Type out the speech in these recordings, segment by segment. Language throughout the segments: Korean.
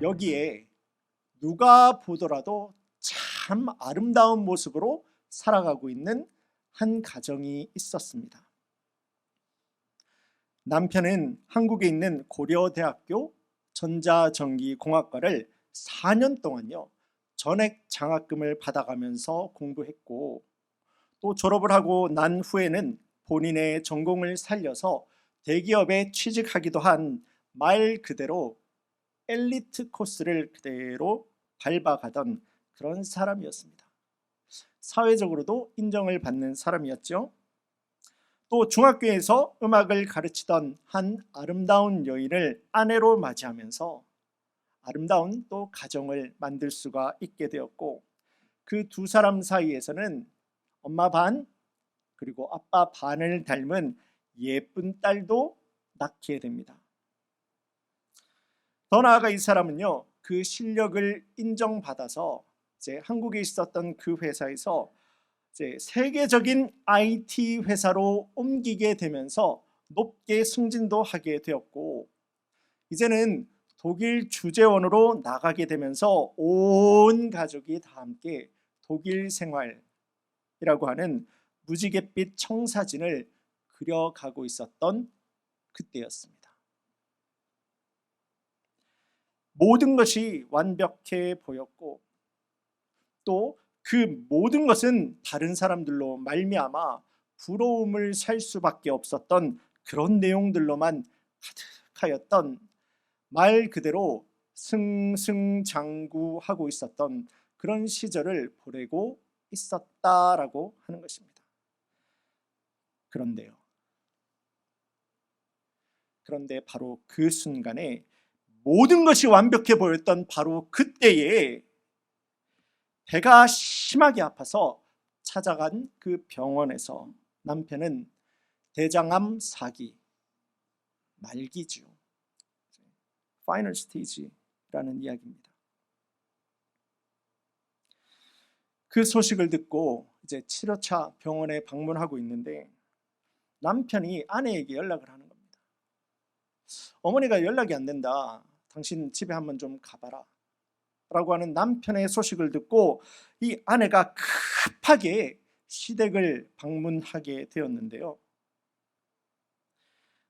여기에 누가 보더라도 참 아름다운 모습으로 살아가고 있는 한 가정이 있었습니다. 남편은 한국에 있는 고려대학교 전자전기공학과를 4년 동안요 전액 장학금을 받아가면서 공부했고, 또 졸업을 하고 난 후에는 본인의 전공을 살려서 대기업에 취직하기도 한 말 그대로 엘리트 코스를 그대로 밟아가던 그런 사람이었습니다. 사회적으로도 인정을 받는 사람이었죠. 또 중학교에서 음악을 가르치던 한 아름다운 여인을 아내로 맞이하면서 아름다운 또 가정을 만들 수가 있게 되었고, 그 두 사람 사이에서는 엄마 반 그리고 아빠 반을 닮은 예쁜 딸도 낳게 됩니다. 더 나아가 이 사람은요 그 실력을 인정받아서 이제 한국에 있었던 그 회사에서 이제 세계적인 IT 회사로 옮기게 되면서 높게 승진도 하게 되었고, 이제는 독일 주재원으로 나가게 되면서 온 가족이 다 함께 독일 생활이라고 하는 무지갯빛 청사진을 그려가고 있었던 그때였습니다. 모든 것이 완벽해 보였고, 또 그 모든 것은 다른 사람들로 말미암아 부러움을 살 수밖에 없었던 그런 내용들로만 가득하였던, 말 그대로 승승장구하고 있었던 그런 시절을 보내고 있었다라고 하는 것입니다. 그런데 바로 그 순간에 모든 것이 완벽해 보였던 바로 그때에 배가 심하게 아파서 찾아간 그 병원에서 남편은 대장암 4기 말기죠. 파이널 스테이지라는 이야기입니다. 그 소식을 듣고 이제 7호차 병원에 방문하고 있는데 남편이 아내에게 연락을 하는 겁니다. 어머니가 연락이 안 된다. 당신 집에 한번 좀 가봐라 라고 하는 남편의 소식을 듣고 이 아내가 급하게 시댁을 방문하게 되었는데요,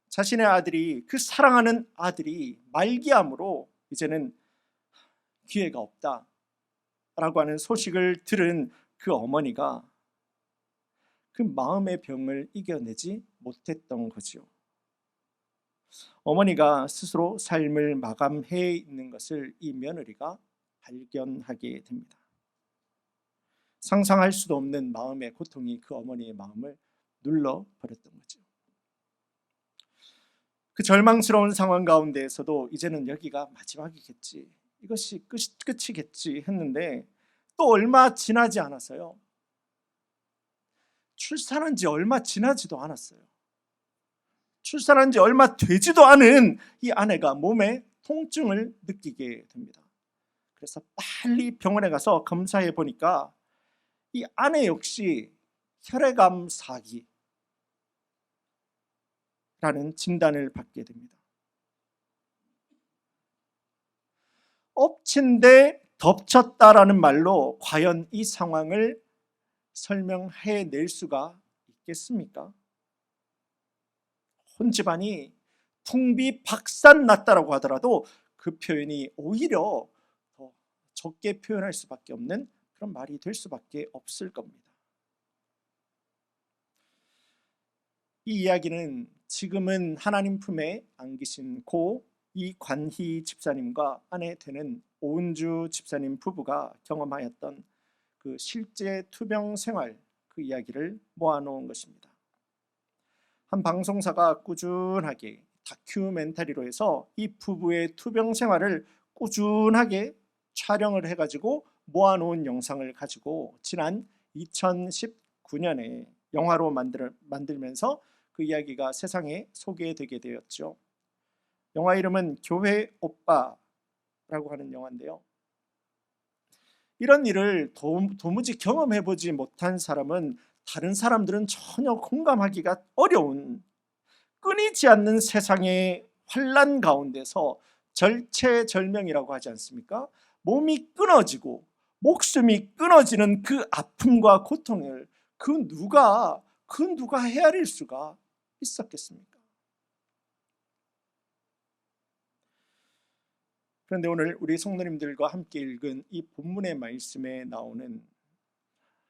자신의 아들이, 그 사랑하는 아들이 말기암으로 이제는 기회가 없다 라고 하는 소식을 들은 그 어머니가 그 마음의 병을 이겨내지 못했던 거죠. 어머니가 스스로 삶을 마감해 있는 것을 이 며느리가 발견하게 됩니다. 상상할 수도 없는 마음의 고통이 그 어머니의 마음을 눌러버렸던 거죠. 그 절망스러운 상황 가운데에서도 이제는 여기가 마지막이겠지, 이것이 끝이겠지 했는데 또 얼마 지나지 않았어요. 출산한 지 얼마 지나지도 않았어요. 출산한 지 얼마 되지도 않은 이 아내가 몸에 통증을 느끼게 됩니다. 그래서 빨리 병원에 가서 검사해 보니까 이 아내 역시 혈액암 4기라는 진단을 받게 됩니다. 엎친 데 덮쳤다라는 말로 과연 이 상황을 설명해낼 수가 있겠습니까? 온 집안이 풍비박산 났다라고 하더라도 그 표현이 오히려 더 적게 표현할 수밖에 없는 그런 말이 될 수밖에 없을 겁니다. 이 이야기는 지금은 하나님 품에 안기신 고 이관희 집사님과 아내 되는 오은주 집사님 부부가 경험하였던 그 실제 투병 생활, 그 이야기를 모아놓은 것입니다. 한 방송사가 꾸준하게 다큐멘터리로 해서 이 부부의 투병 생활을 꾸준하게 촬영을 해가지고 모아놓은 영상을 가지고 지난 2019년에 영화로 만들면서 그 이야기가 세상에 소개되게 되었죠. 영화 이름은 교회 오빠라고 하는 영화인데요, 이런 일을 도무지 경험해보지 못한 사람은 다른 사람들은 전혀 공감하기가 어려운 끊이지 않는 세상의 환란 가운데서 절체절명이라고 하지 않습니까? 몸이 끊어지고 목숨이 끊어지는 그 아픔과 고통을 그 누가 헤아릴 수가 있었겠습니까? 그런데 오늘 우리 성도님들과 함께 읽은 이 본문의 말씀에 나오는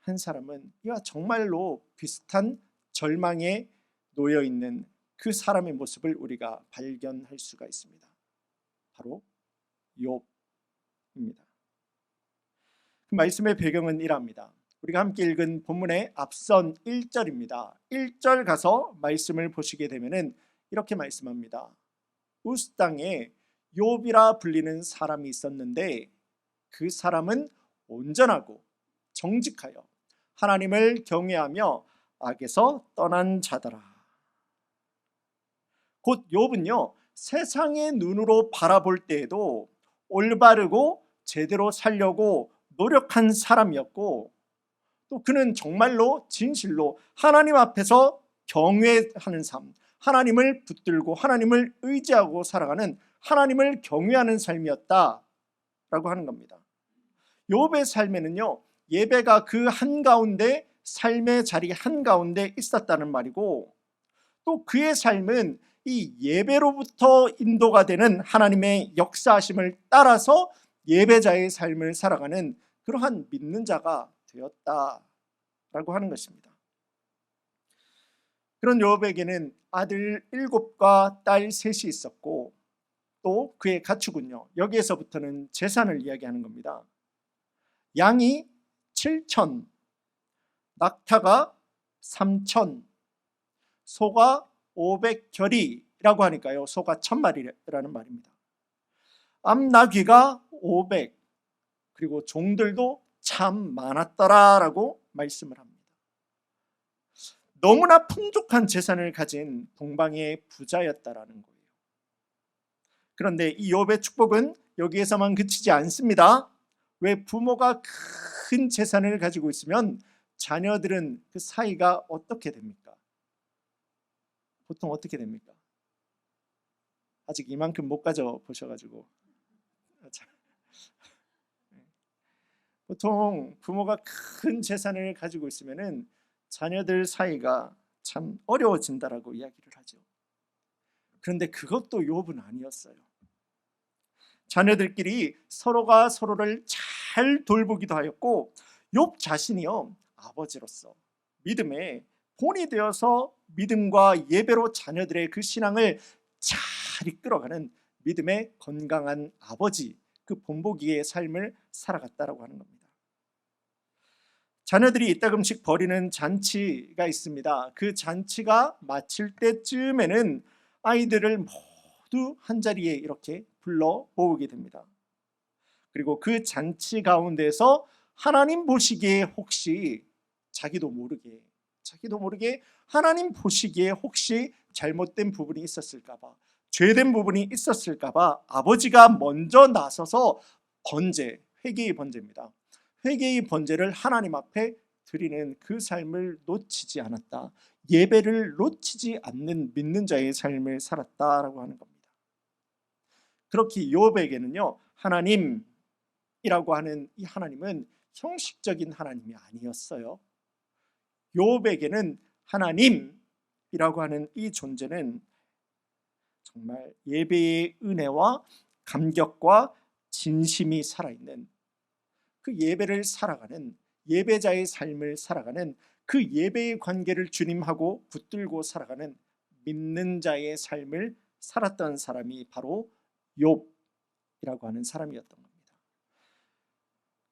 한 사람은 이와 정말로 비슷한 절망에 놓여 있는 그 사람의 모습을 우리가 발견할 수가 있습니다. 바로 욥입니다. 그 말씀의 배경은 이랍니다. 우리가 함께 읽은 본문의 앞선 1절입니다. 1절 가서 말씀을 보시게 되면은 이렇게 말씀합니다. 우스 땅에 욥이라 불리는 사람이 있었는데 그 사람은 온전하고 정직하여 하나님을 경외하며 악에서 떠난 자더라. 곧 욥은요, 세상의 눈으로 바라볼 때에도 올바르고 제대로 살려고 노력한 사람이었고, 또 그는 정말로 진실로 하나님 앞에서 경외하는 삶, 하나님을 붙들고 하나님을 의지하고 살아가는, 하나님을 경외하는 삶이었다라고 하는 겁니다. 욥의 삶에는요, 예배가 그 한가운데, 삶의 자리 한가운데 있었다는 말이고, 또 그의 삶은 이 예배로부터 인도가 되는 하나님의 역사하심을 따라서 예배자의 삶을 살아가는 그러한 믿는 자가 되었다라고 하는 것입니다. 그런 욥에게는 아들 7과 딸 3이 있었고, 또 그의 가축은요, 여기에서부터는 재산을 이야기하는 겁니다. 양이 7,000, 낙타가 3,000, 소가 500결이라고 하니까요, 소가 1,000마리라는 말입니다. 암나귀가 500, 그리고 종들도 참 많았더라라고 말씀을 합니다. 너무나 풍족한 재산을 가진 동방의 부자였다라는 거예요. 그런데 이 욥의 축복은 여기에서만 그치지 않습니다. 왜? 부모가 큰 재산을 가지고 있으면 자녀들은 그 사이가 어떻게 됩니까? 보통 어떻게 됩니까? 아직 이만큼 못 가져보셔가지고. 보통 부모가 큰 재산을 가지고 있으면 자녀들 사이가 참 어려워진다라고 이야기를 하죠. 그런데 그것도 욥은 아니었어요. 자녀들끼리 서로가 서로를 잘 돌보기도 하였고, 욥 자신이요, 아버지로서 믿음의 본이 되어서 믿음과 예배로 자녀들의 그 신앙을 잘 이끌어가는 믿음의 건강한 아버지, 그 본보기의 삶을 살아갔다라고 하는 겁니다. 자녀들이 이따금씩 벌이는 잔치가 있습니다. 그 잔치가 마칠 때쯤에는 아이들을 모두 한자리에 이렇게 불러 모으게 됩니다. 그리고 그 잔치 가운데서 하나님 보시기에 혹시 자기도 모르게 하나님 보시기에 혹시 잘못된 부분이 있었을까봐, 죄된 부분이 있었을까봐 아버지가 먼저 나서서 회개의 번제입니다. 회개의 번제를 하나님 앞에 드리는 그 삶을 놓치지 않았다. 예배를 놓치지 않는 믿는 자의 삶을 살았다라고 하는 겁니다. 그렇게 욥에게는요, 하나님이라고 하는 이 하나님은 형식적인 하나님이 아니었어요. 욥에게는 하나님이라고 하는 이 존재는 정말 예배의 은혜와 감격과 진심이 살아있는, 그 예배를 살아가는, 예배자의 삶을 살아가는, 그 예배의 관계를 주님하고 붙들고 살아가는 믿는 자의 삶을 살았던 사람이 바로 욥이라고 하는 사람이었던 겁니다.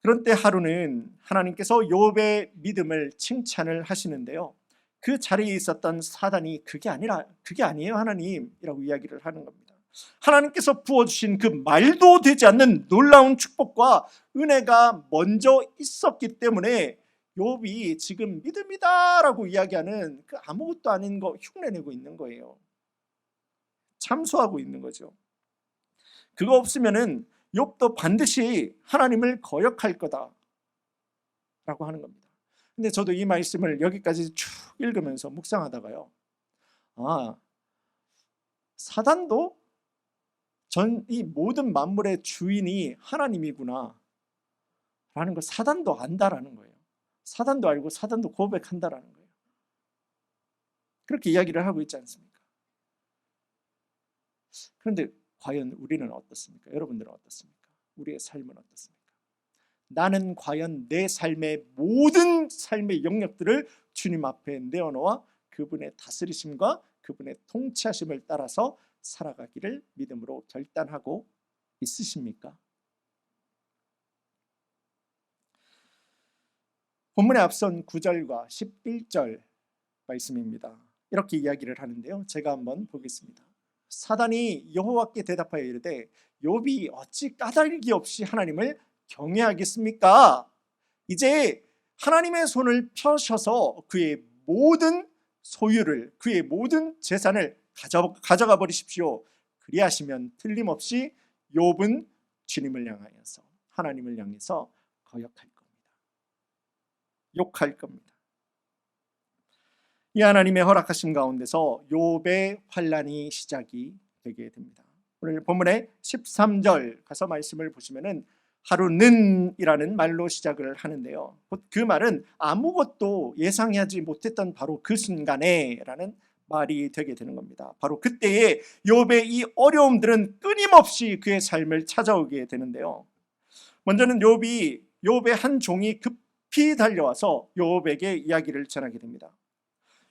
그런 때 하루는 하나님께서 욥의 믿음을 칭찬을 하시는데요, 그 자리에 있었던 사단이 그게 아니에요 하나님이라고 이야기를 하는 겁니다. 하나님께서 부어주신 그 말도 되지 않는 놀라운 축복과 은혜가 먼저 있었기 때문에 욥이 지금 믿음이다라고 이야기하는 그 아무것도 아닌 거 흉내내고 있는 거예요. 참소하고 있는 거죠. 그거 없으면은 욥도 반드시 하나님을 거역할 거다라고 하는 겁니다. 근데 저도 이 말씀을 여기까지 쭉 읽으면서 묵상하다가요, 사단도 이 모든 만물의 주인이 하나님이구나 라는 걸 사단도 안다라는 거예요. 사단도 알고 사단도 고백한다라는 거예요. 그렇게 이야기를 하고 있지 않습니까? 그런데 과연 우리는 어떻습니까? 여러분들은 어떻습니까? 우리의 삶은 어떻습니까? 나는 과연 내 삶의 모든 삶의 영역들을 주님 앞에 내어놓아 그분의 다스리심과 그분의 통치하심을 따라서 살아가기를 믿음으로 결단하고 있으십니까? 본문에 앞선 9절과 11절 말씀입니다. 이렇게 이야기를 하는데요. 제가 한번 보겠습니다. 사단이 여호와께 대답하여 이르되 욥이 어찌 까닭이 없이 하나님을 경외하겠습니까? 이제 하나님의 손을 펴셔서 그의 모든 소유를, 그의 모든 재산을 가져가 버리십시오. 그리하시면 틀림없이 욥은 주님을 향하여서, 하나님을 향해서 거역할 겁니다. 욕할 겁니다. 이 하나님의 허락하심 가운데서 욥의 환난이 시작이 되게 됩니다. 오늘 본문의 13절 가서 말씀을 보시면은 하루는이라는 말로 시작을 하는데요. 그 말은 아무것도 예상하지 못했던 바로 그 순간에 라는 말이 되게 되는 겁니다. 바로 그때에 욥의 이 어려움들은 끊임없이 그의 삶을 찾아오게 되는데요. 먼저는 욥의 한 종이 급히 달려와서 욥에게 이야기를 전하게 됩니다.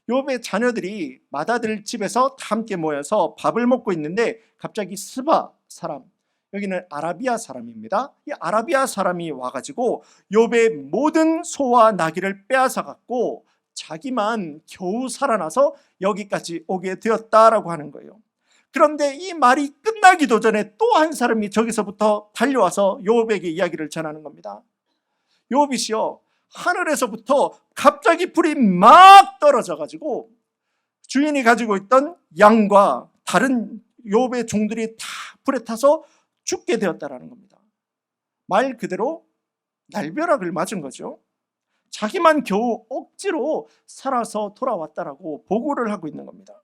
욥의 자녀들이 맏아들 집에서 다 함께 모여서 밥을 먹고 있는데 갑자기 스바 사람, 여기는 아라비아 사람입니다. 이 아라비아 사람이 와가지고 욥의 모든 소와 나귀를 빼앗아 갖고 자기만 겨우 살아나서 여기까지 오게 되었다라고 하는 거예요. 그런데 이 말이 끝나기도 전에 또 한 사람이 저기서부터 달려와서 욥에게 이야기를 전하는 겁니다. 욥이시여, 하늘에서부터 갑자기 불이 막 떨어져 가지고 주인이 가지고 있던 양과 다른 욥의 종들이 다 불에 타서 죽게 되었다라는 겁니다. 말 그대로 날벼락을 맞은 거죠. 자기만 겨우 억지로 살아서 돌아왔다라고 보고를 하고 있는 겁니다.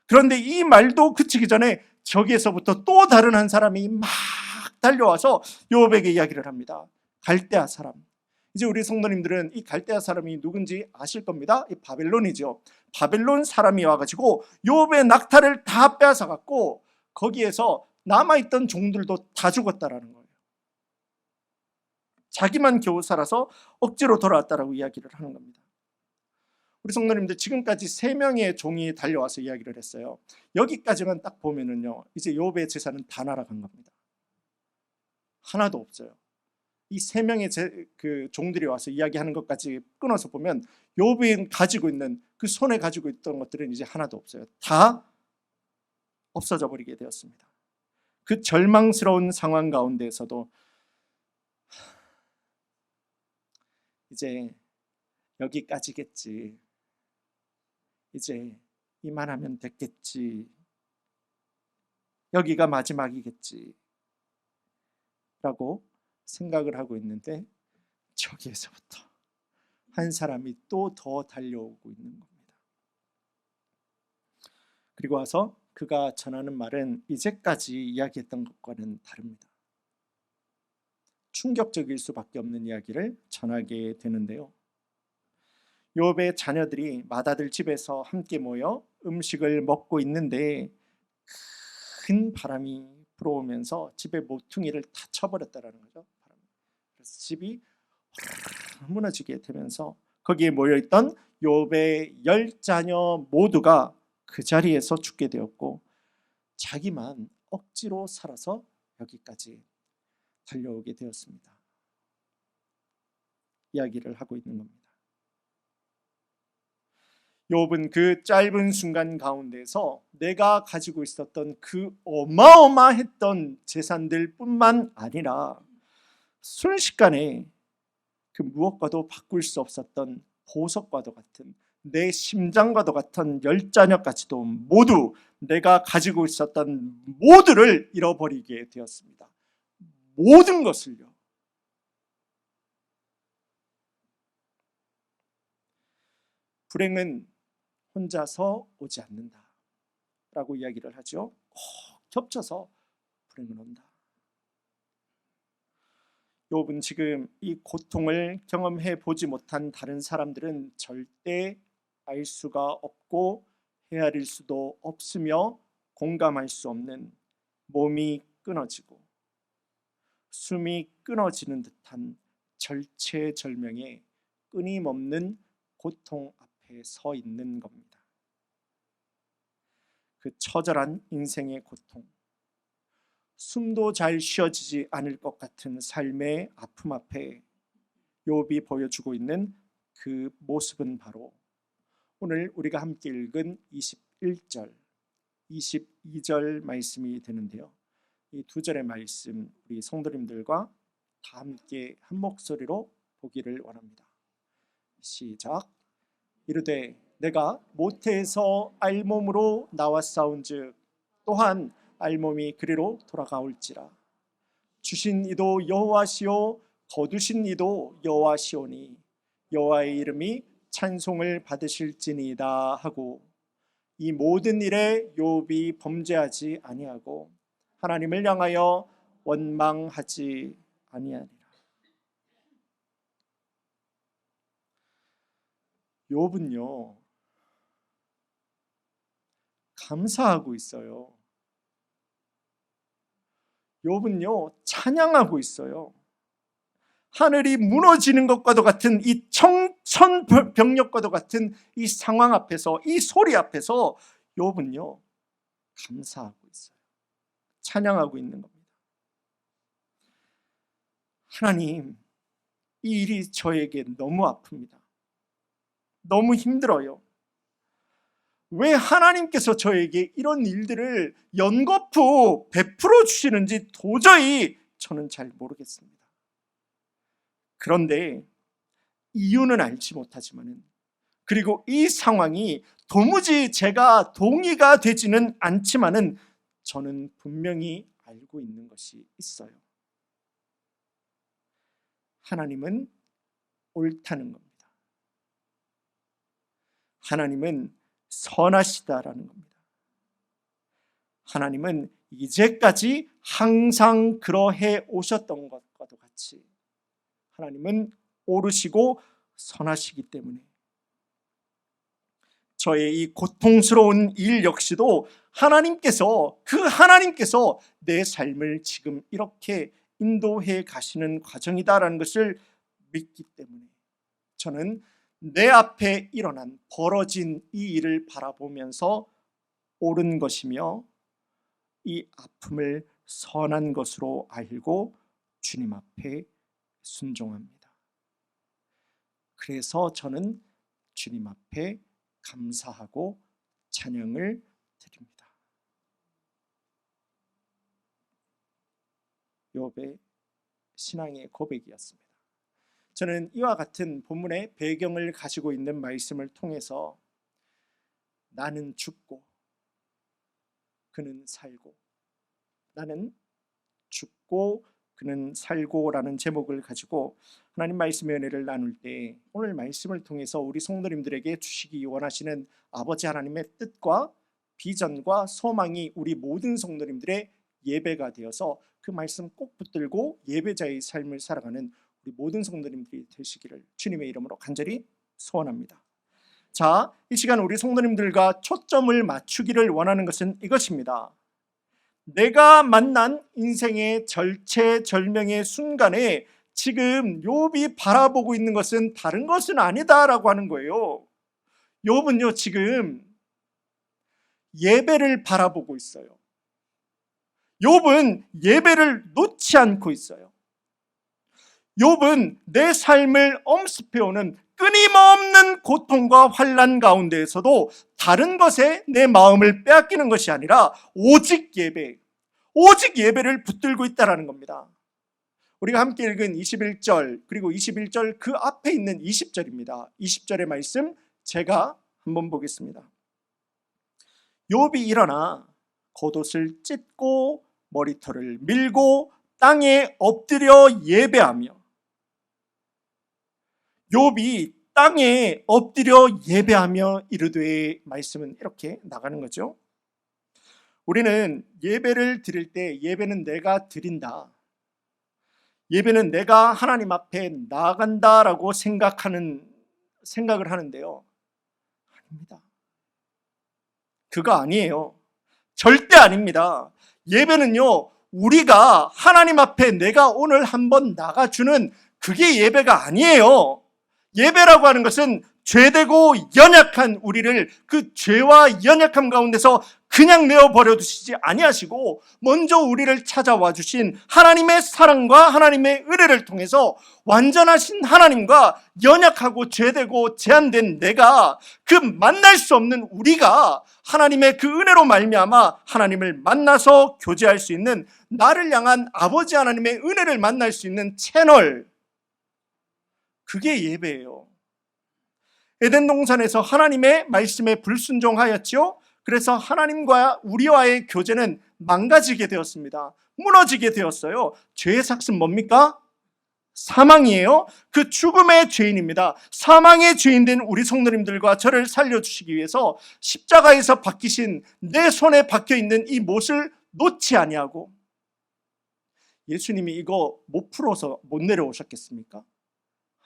그런데 이 말도 그치기 전에 저기에서부터 또 다른 한 사람이 막 달려와서 욥에게 이야기를 합니다. 갈대아 사람. 이제 우리 성도님들은 이 갈대아 사람이 누군지 아실 겁니다. 이 바벨론이죠. 바벨론 사람이 와가지고 욥의 낙타를 다 빼앗아갖고 거기에서 남아있던 종들도 다 죽었다라는 거예요. 자기만 겨우 살아서 억지로 돌아왔다라고 이야기를 하는 겁니다. 우리 성도님들, 지금까지 3명의 종이 달려와서 이야기를 했어요. 여기까지만 딱 보면은요, 이제 욥의 재산은 다 날아간 겁니다. 하나도 없어요. 이 3명의 그 종들이 와서 이야기하는 것까지 끊어서 보면 욥이 가지고 있는 그 손에 가지고 있던 것들은 이제 하나도 없어요. 다 없어져 버리게 되었습니다. 그 절망스러운 상황 가운데에서도 이제 여기까지겠지, 이제 이만하면 됐겠지, 여기가 마지막이겠지 라고 생각을 하고 있는데 저기에서부터 한 사람이 또 더 달려오고 있는 겁니다. 그리고 와서 그가 전하는 말은 이제까지 이야기했던 것과는 다릅니다. 충격적일 수밖에 없는 이야기를 전하게 되는데요. 욥의 자녀들이 맏아들 집에서 함께 모여 음식을 먹고 있는데 큰 바람이 불어오면서 집의 모퉁이를 다 쳐버렸다라는 거죠. 그래서 집이 무너지게 되면서 거기에 모여있던 욥의 10자녀 모두가 그 자리에서 죽게 되었고 자기만 억지로 살아서 여기까지 달려오게 되었습니다. 이야기를 하고 있는 겁니다. 욥은 그 짧은 순간 가운데서 내가 가지고 있었던 그 어마어마했던 재산들 뿐만 아니라 순식간에 그 무엇과도 바꿀 수 없었던 보석과도 같은 내 심장과도 같은 10자녀까지도 모두 내가 가지고 있었던 모두를 잃어버리게 되었습니다. 모든 것을요. 불행은 혼자서 오지 않는다 라고 이야기를 하죠. 꼭 겹쳐서 불행은 온다. 욥은 지금 이 고통을 경험해 보지 못한 다른 사람들은 절대 알 수가 없고 헤아릴 수도 없으며 공감할 수 없는 몸이 끊어지고 숨이 끊어지는 듯한 절체절명의 끊임없는 고통 앞에 서 있는 겁니다. 그 처절한 인생의 고통, 숨도 잘 쉬어지지 않을 것 같은 삶의 아픔 앞에 욥이 보여주고 있는 그 모습은 바로 오늘 우리가 함께 읽은 21절, 22절 말씀이 되는데요. 이 두 절의 말씀 우리 성도님들과 다 함께 한 목소리로 보기를 원합니다. 시작. 이르되 내가 모태에서 알몸으로 나왔사온즉 또한 알몸이 그리로 돌아가올지라. 주신 이도 여호와시오 거두신 이도 여호와시오니 여호와의 이름이 찬송을 받으실지니이다 하고 이 모든 일에 욥이 범죄하지 아니하고 하나님을 향하여 원망하지 아니하니라. 욥은요 감사하고 있어요. 욥은요 찬양하고 있어요. 하늘이 무너지는 것과도 같은 이 청천벽력과도 같은 이 상황 앞에서, 이 소리 앞에서 욥은요 감사하고 있어요. 찬양하고 있는 겁니다. 하나님, 이 일이 저에게 너무 아픕니다. 너무 힘들어요. 왜 하나님께서 저에게 이런 일들을 연거푸 베풀어 주시는지 도저히 저는 잘 모르겠습니다. 그런데 이유는 알지 못하지만은, 그리고 이 상황이 도무지 제가 동의가 되지는 않지만은 저는 분명히 알고 있는 것이 있어요. 하나님은 옳다는 겁니다. 하나님은 선하시다라는 겁니다. 하나님은 이제까지 항상 그러해 오셨던 것과도 같이 하나님은 옳으시고 선하시기 때문에 저의 이 고통스러운 일 역시도 하나님께서 내 삶을 지금 이렇게 인도해 가시는 과정이다라는 것을 믿기 때문에 저는 내 앞에 일어난 벌어진 이 일을 바라보면서 옳은 것이며 이 아픔을 선한 것으로 알고 주님 앞에 순종합니다. 그래서 저는 주님 앞에 감사하고 찬양을 드립니다. 욥의 신앙의 고백이었습니다. 저는 이와 같은 본문의 배경을 가지고 있는 말씀을 통해서 나는 죽고 그는 살고, 나는 죽고 그는 살고라는 제목을 가지고 하나님 말씀의 은혜를 나눌 때 오늘 말씀을 통해서 우리 성도님들에게 주시기 원하시는 아버지 하나님의 뜻과 비전과 소망이 우리 모든 성도님들의 예배가 되어서 그 말씀 꼭 붙들고 예배자의 삶을 살아가는 우리 모든 성도님들이 되시기를 주님의 이름으로 간절히 소원합니다. 자, 이 시간 우리 성도님들과 초점을 맞추기를 원하는 것은 이것입니다. 내가 만난 인생의 절체절명의 순간에 지금 욥이 바라보고 있는 것은 다른 것은 아니다라고 하는 거예요. 욥은요 지금 예배를 바라보고 있어요. 욥은 예배를 놓지 않고 있어요. 욥은 내 삶을 엄습해오는 끊임없는 고통과 환난 가운데에서도 다른 것에 내 마음을 빼앗기는 것이 아니라 오직 예배를 붙들고 있다는 겁니다. 우리가 함께 읽은 21절 그리고 21절 그 앞에 있는 20절입니다. 20절의 말씀 제가 한번 보겠습니다. 욥이 일어나 겉옷을 찢고 머리털을 밀고 땅에 엎드려 예배하며, 욥이 땅에 엎드려 예배하며 이르되, 말씀은 이렇게 나가는 거죠. 우리는 예배를 드릴 때 예배는 내가 드린다, 예배는 내가 하나님 앞에 나아간다라고 생각을 하는데요. 아닙니다. 그거 아니에요. 절대 아닙니다. 예배는요, 우리가 하나님 앞에 내가 오늘 한번 나가주는 그게 예배가 아니에요. 예배라고 하는 것은 죄되고 연약한 우리를 그 죄와 연약함 가운데서 그냥 내어버려 두시지 아니하시고 먼저 우리를 찾아와 주신 하나님의 사랑과 하나님의 은혜를 통해서 완전하신 하나님과 연약하고 죄되고 제한된 내가, 그 만날 수 없는 우리가 하나님의 그 은혜로 말미암아 하나님을 만나서 교제할 수 있는, 나를 향한 아버지 하나님의 은혜를 만날 수 있는 채널, 그게 예배예요. 에덴 동산에서 하나님의 말씀에 불순종하였지요. 그래서 하나님과 우리와의 교제는 망가지게 되었습니다. 무너지게 되었어요. 죄의 삭은 뭡니까? 사망이에요. 그 죽음의 죄인입니다. 사망의 죄인된 우리 성도님들과 저를 살려주시기 위해서 십자가에서 박히신 내 손에 박혀있는 이 못을 놓지 아니하고, 예수님이 이거 못 풀어서 못 내려오셨겠습니까?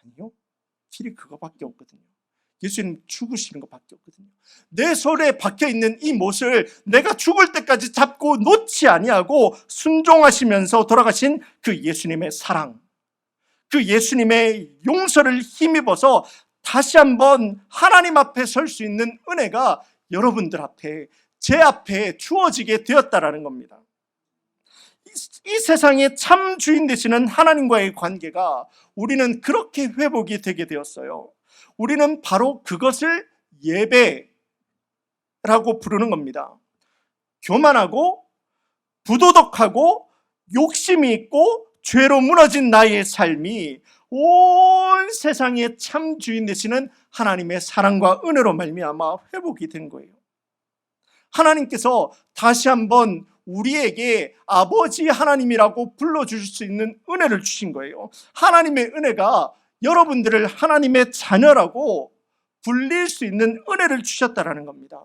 아니요. 길이 그거밖에 없거든요. 예수님 죽으시는 것밖에 없거든요. 내 손에 박혀있는 이 못을 내가 죽을 때까지 잡고 놓지 아니하고 순종하시면서 돌아가신 그 예수님의 사랑, 그 예수님의 용서를 힘입어서 다시 한번 하나님 앞에 설 수 있는 은혜가 여러분들 앞에, 제 앞에 주어지게 되었다라는 겁니다. 이 세상의 참 주인 되시는 하나님과의 관계가 우리는 그렇게 회복이 되게 되었어요. 우리는 바로 그것을 예배라고 부르는 겁니다. 교만하고 부도덕하고 욕심이 있고 죄로 무너진 나의 삶이 온 세상의 참 주인 되시는 하나님의 사랑과 은혜로 말미암아 회복이 된 거예요. 하나님께서 다시 한번 우리에게 아버지 하나님이라고 불러주실 수 있는 은혜를 주신 거예요. 하나님의 은혜가 여러분들을 하나님의 자녀라고 불릴 수 있는 은혜를 주셨다라는 겁니다.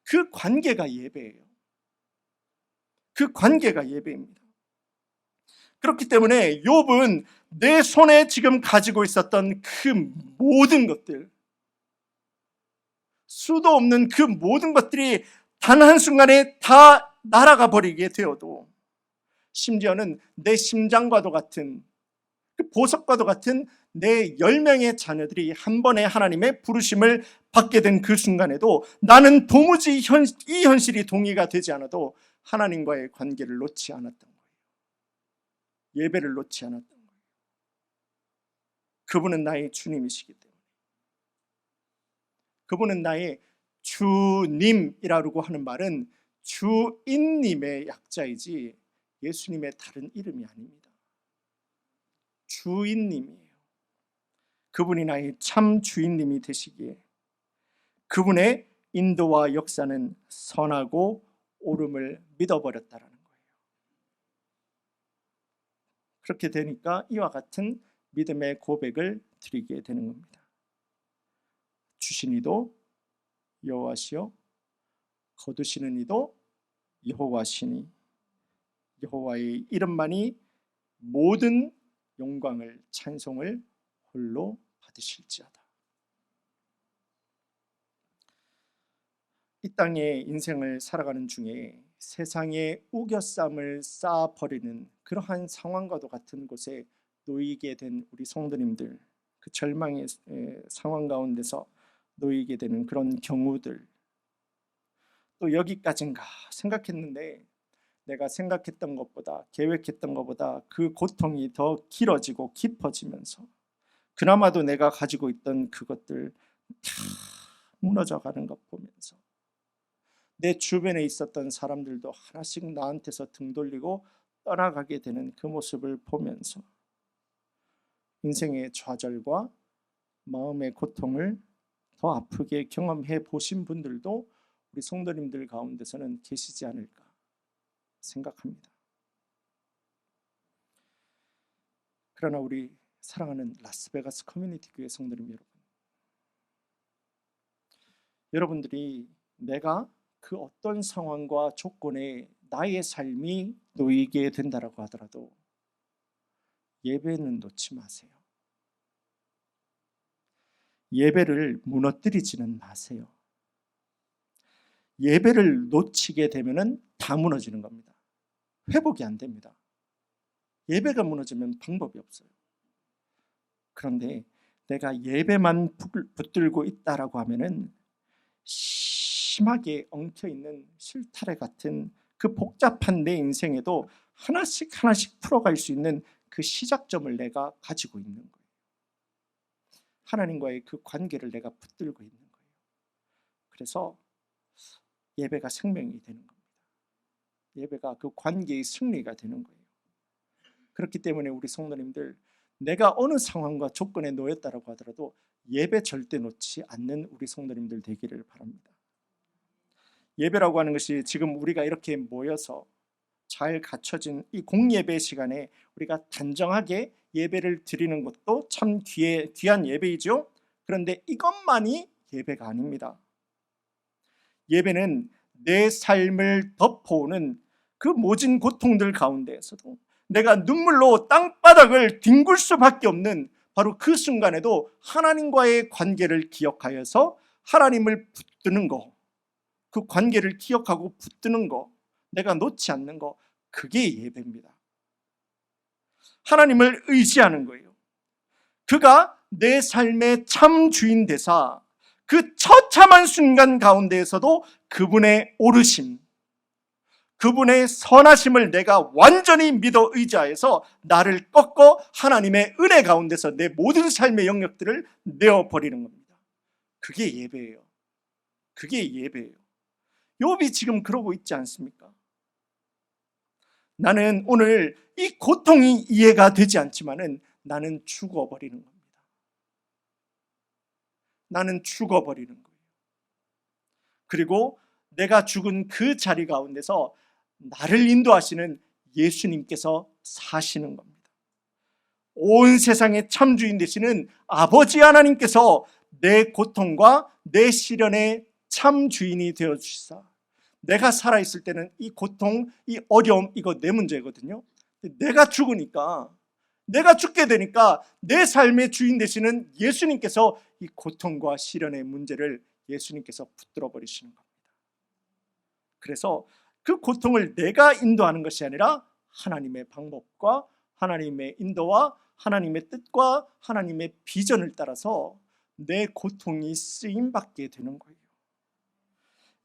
그 관계가 예배예요. 그 관계가 예배입니다. 그렇기 때문에 욥은 내 손에 지금 가지고 있었던 그 모든 것들, 수도 없는 그 모든 것들이 단 한순간에 다 날아가 버리게 되어도, 심지어는 내 심장과도 같은, 그 보석과도 같은 내 10명의 자녀들이 한 번에 하나님의 부르심을 받게 된 그 순간에도 나는 도무지 이 현실이 동의가 되지 않아도 하나님과의 관계를 놓지 않았던 거예요. 예배를 놓지 않았던 거예요. 그분은 나의 주님이시기 때문에, 그분은 나의 주님이라고 하는 말은 주인님의 약자이지 예수님의 다른 이름이 아닙니다. 주인님이에요. 그분이 나의 참 주인님이 되시기에 그분의 인도와 역사는 선하고 옳음을 믿어버렸다라는 거예요. 그렇게 되니까 이와 같은 믿음의 고백을 드리게 되는 겁니다. 주신 이도 여호와시요 거두시는 이도 여호와시니 여호와의 이름만이 모든 영광을 찬송을 홀로 받으실지어다. 이 땅의 인생을 살아가는 중에 세상의 우겨쌈을 쌓아버리는 그러한 상황과도 같은 곳에 놓이게 된 우리 성도님들, 그 절망의 상황 가운데서 놓이게 되는 그런 경우들, 또 여기까지인가 생각했는데 내가 생각했던 것보다, 계획했던 것보다 그 고통이 더 길어지고 깊어지면서 그나마도 내가 가지고 있던 그것들 다 무너져가는 것 보면서, 내 주변에 있었던 사람들도 하나씩 나한테서 등 돌리고 떠나가게 되는 그 모습을 보면서 인생의 좌절과 마음의 고통을 더 아프게 경험해 보신 분들도 우리 성도님들 가운데서는 계시지 않을까 생각합니다. 그러나 우리 사랑하는 라스베가스 커뮤니티 교회 성도님 여러분, 여러분들이 내가 그 어떤 상황과 조건에 나의 삶이 놓이게 된다라고 하더라도 예배는 놓지 마세요. 예배를 무너뜨리지는 마세요. 예배를 놓치게 되면은 다 무너지는 겁니다. 회복이 안 됩니다. 예배가 무너지면 방법이 없어요. 그런데 내가 예배만 붙들고 있다라고 하면은 심하게 엉켜있는 실타래 같은 그 복잡한 내 인생에도 하나씩 풀어갈 수 있는 그 시작점을 내가 가지고 있는 거예요. 하나님과의 그 관계를 내가 붙들고 있는 거예요. 그래서 예배가 생명이 되는 겁니다. 예배가 그 관계의 승리가 되는 거예요. 그렇기 때문에 우리 성도님들, 내가 어느 상황과 조건에 놓였다라고 하더라도 예배 절대 놓지 않는 우리 성도님들 되기를 바랍니다. 예배라고 하는 것이 지금 우리가 이렇게 모여서 잘 갖춰진 이 공예배 시간에 우리가 단정하게 예배를 드리는 것도 참 귀한 예배이죠. 그런데 이것만이 예배가 아닙니다. 예배는 내 삶을 덮어오는 그 모진 고통들 가운데에서도 내가 눈물로 땅바닥을 뒹굴 수밖에 없는 바로 그 순간에도 하나님과의 관계를 기억하여서 하나님을 붙드는 거, 그 관계를 기억하고 붙드는 거, 내가 놓지 않는 거, 그게 예배입니다. 하나님을 의지하는 거예요. 그가 내 삶의 참 주인 되사 그 처참한 순간 가운데에서도 그분의 오르심, 그분의 선하심을 내가 완전히 믿어 의지하여서 나를 꺾어 하나님의 은혜 가운데서 내 모든 삶의 영역들을 내어버리는 겁니다. 그게 예배예요. 그게 예배예요. 욥이 지금 그러고 있지 않습니까? 나는 오늘 이 고통이 이해가 되지 않지만은 나는 죽어버리는 겁니다. 나는 죽어버리는 거예요. 그리고 내가 죽은 그 자리 가운데서 나를 인도하시는 예수님께서 사시는 겁니다. 온 세상의 참주인 되시는 아버지 하나님께서 내 고통과 내 시련의 참주인이 되어주시사 내가 살아있을 때는 이 고통, 이 어려움, 이거 내 문제거든요. 내가 죽으니까, 내가 죽게 되니까 내 삶의 주인 되시는 예수님께서 이 고통과 시련의 문제를 예수님께서 붙들어 버리시는 겁니다. 그래서 그 고통을 내가 인도하는 것이 아니라 하나님의 방법과 하나님의 인도와 하나님의 뜻과 하나님의 비전을 따라서 내 고통이 쓰임받게 되는 거예요.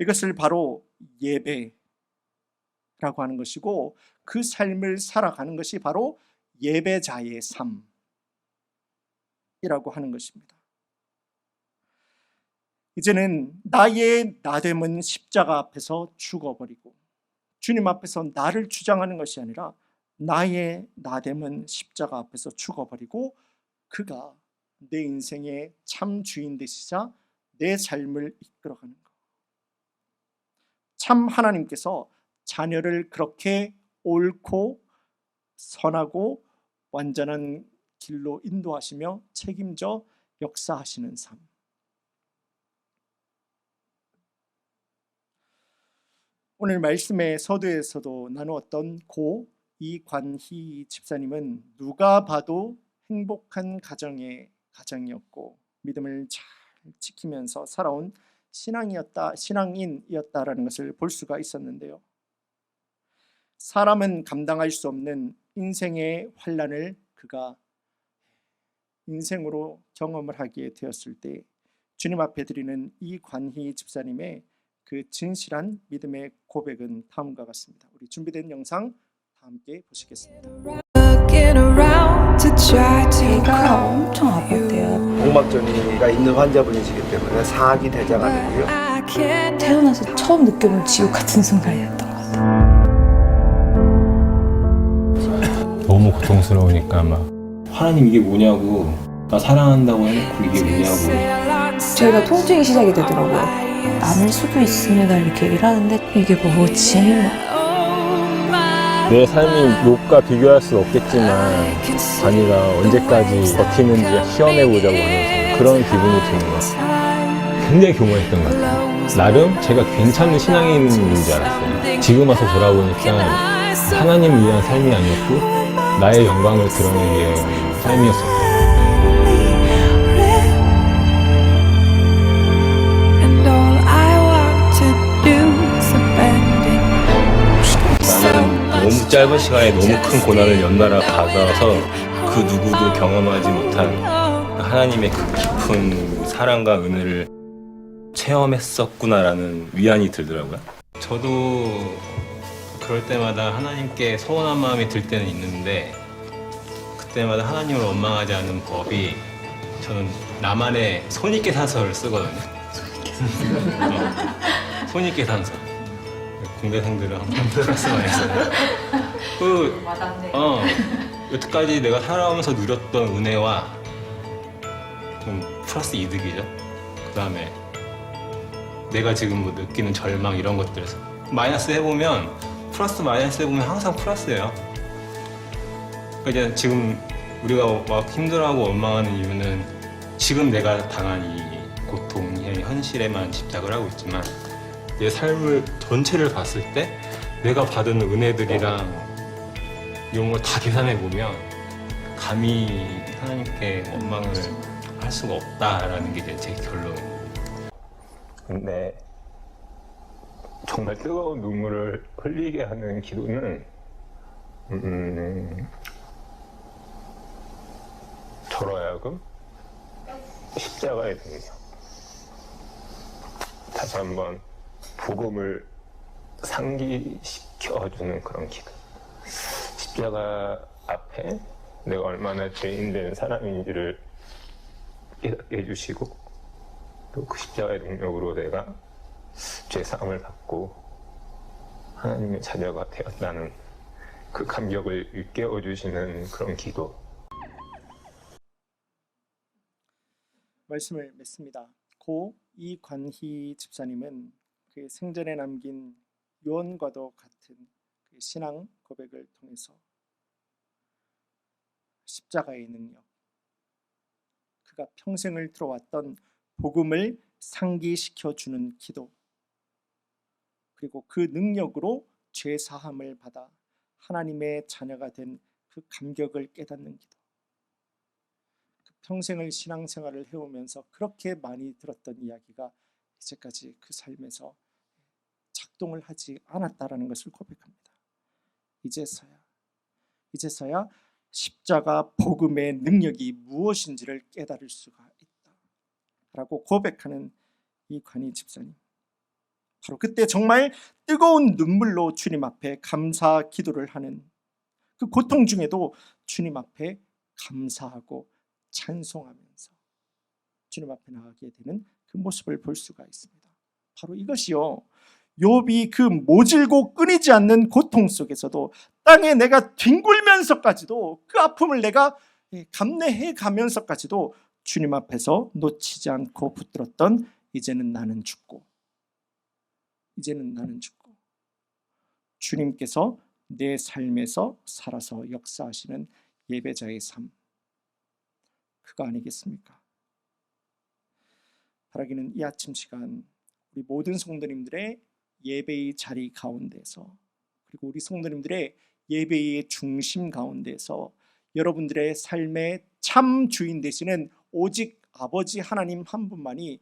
이것을 바로 예배라고 하는 것이고, 그 삶을 살아가는 것이 바로 예배자의 삶이라고 하는 것입니다. 이제는 나의 나됨은 십자가 앞에서 죽어버리고 주님 앞에서 나를 주장하는 것이 아니라 나의 나됨은 십자가 앞에서 죽어버리고 그가 내 인생의 참 주인 되시자 내 삶을 이끌어가는 것. 참 하나님께서 자녀를 그렇게 옳고 선하고 완전한 길로 인도하시며 책임져 역사하시는 삶. 오늘 말씀의 서두에서도 나누었던 고 이관희 집사님은 누가 봐도 행복한 가정이었고 믿음을 잘 지키면서 살아온 신앙인이었다라는 것을 볼 수가 있었는데요. 사람은 감당할 수 없는 인생의 환난을 그가 인생으로 경험을 하게 되었을 때 주님 앞에 드리는 이관희 집사님의 그 진실한 믿음의 고백은 다음과 같습니다. 우리 준비된 영상 다 함께 보시겠습니다. 배가 엄청 아팠대요. 복막전이가 있는 환자분이시기 때문에 사악이 대장암이고요. 태어나서 처음 느껴본 지옥 같은 순간이었던 것 같아요. 너무 고통스러우니까 막 하나님 이게 뭐냐고, 나 사랑한다고 해놓고 이게 뭐냐고. 저희가 통증이 시작이 되더라고요. 나눌 수도 있습니다 이렇게 얘기를 하는데 이게 뭐지? 내 삶이 욕과 비교할 수 없겠지만 관이가 언제까지 버티는지 시험해보자고 하면서 그런 기분이 드는 것 같아요. 굉장히 교만했던 것 같아요. 나름 제가 괜찮은 신앙인인 줄 알았어요. 지금 와서 돌아보니까 하나님을 위한 삶이 아니었고 나의 영광을 드러내기 위한 삶이었어요. 나는 너무 짧은 시간에 너무 큰 고난을 연달아 받아서 그 누구도 경험하지 못한 하나님의 그 깊은 사랑과 은혜를 체험했었구나라는 위안이 들더라고요. 저도 그럴 때마다 하나님께 서운한 마음이 들 때는 있는데 그때마다 하나님을 원망하지 않는 법이 저는 나만의 손익계산서를 쓰거든요. 손익계산서. 공대생들은 항상 플러스 마이너스. 여태까지 내가 살아오면서 누렸던 은혜와 좀 플러스 이득이죠. 그 다음에 내가 지금 뭐 느끼는 절망 이런 것들에서 마이너스 해보면 플러스 마이너스 해보면 항상 플러스예요. 그러니까 이제 지금 우리가 막 힘들어하고 원망하는 이유는 지금 내가 당한 이 고통의 현실에만 집착을 하고 있지만 내 삶을 전체를 봤을 때 내가 받은 은혜들이랑 이런 걸 다 계산해 보면 감히 하나님께 원망을 할 수가 없다라는 게 이제 제 결론입니다. 근데 정말 뜨거운 눈물을 흘리게 하는 기도는 저로 하여금 십자가의 능력. 다시 한번 복음을 상기시켜주는 그런 기도. 십자가 앞에 내가 얼마나 죄인된 사람인지를 깨닫게 해주시고 또 그 십자가의 능력으로 내가 죄사함을 받고 하나님의 자녀가 되었다는 그 감격을 일깨워주시는 그런 기도. 말씀을 맺습니다. 고 이관희 집사님은 그 생전에 남긴 유언과도 같은 그 신앙 고백을 통해서 십자가의 능력, 그가 평생을 들어왔던 복음을 상기시켜주는 기도, 그리고 그 능력으로 죄 사함을 받아 하나님의 자녀가 된 그 감격을 깨닫는 기도, 평생을 신앙생활을 해오면서 그렇게 많이 들었던 이야기가 이제까지 그 삶에서 작동을 하지 않았다라는 것을 고백합니다. 이제서야 십자가 복음의 능력이 무엇인지를 깨달을 수가 있다라고 고백하는 이관희 집사님. 바로 그때 정말 뜨거운 눈물로 주님 앞에 감사 기도를 하는, 그 고통 중에도 주님 앞에 감사하고 찬송하면서 주님 앞에 나가게 되는 그 모습을 볼 수가 있습니다. 바로 이것이요, 욥이 그 모질고 끊이지 않는 고통 속에서도 땅에 내가 뒹굴면서까지도 그 아픔을 내가 감내해 가면서까지도 주님 앞에서 놓치지 않고 붙들었던 이제는 나는 죽고 주님께서 내 삶에서 살아서 역사하시는 예배자의 삶, 그거 아니겠습니까? 바라기는 이 아침 시간 우리 모든 성도님들의 예배의 자리 가운데서, 그리고 우리 성도님들의 예배의 중심 가운데서 여러분들의 삶의 참 주인 되시는 오직 아버지 하나님 한 분만이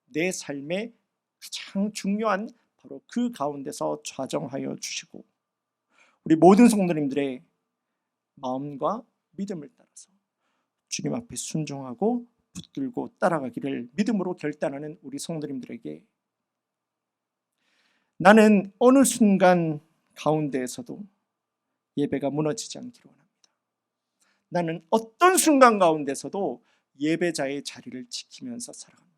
내 삶의 가장 중요한 바로 그 가운데서 좌정하여 주시고, 우리 모든 성도님들의 마음과 믿음을 따라서 주님 앞에 순종하고 붙들고 따라가기를 믿음으로 결단하는 우리 성도님들에게 나는 어느 순간 가운데에서도 예배가 무너지지 않기를 원합니다. 나는 어떤 순간 가운데서도 예배자의 자리를 지키면서 살아갑니다.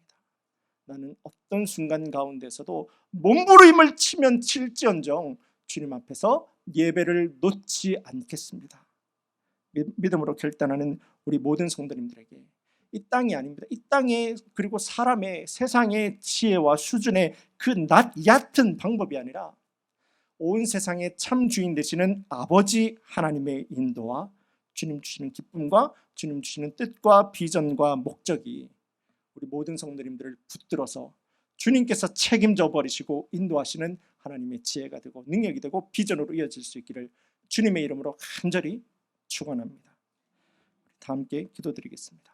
나는 어떤 순간 가운데서도 몸부림을 치면 칠지언정 주님 앞에서 예배를 놓지 않겠습니다. 믿음으로 결단하는 우리 모든 성도님들에게 이 땅이 아닙니다. 이 땅의, 그리고 사람의, 세상의 지혜와 수준의 그 얕은 방법이 아니라 온 세상의 참 주인 되시는 아버지 하나님의 인도와 주님 주시는 기쁨과 주님 주시는 뜻과 비전과 목적이 우리 모든 성도님들을 붙들어서 주님께서 책임져 버리시고 인도하시는 하나님의 지혜가 되고 능력이 되고 비전으로 이어질 수 있기를 주님의 이름으로 간절히 축원합니다. 다 함께 기도드리겠습니다.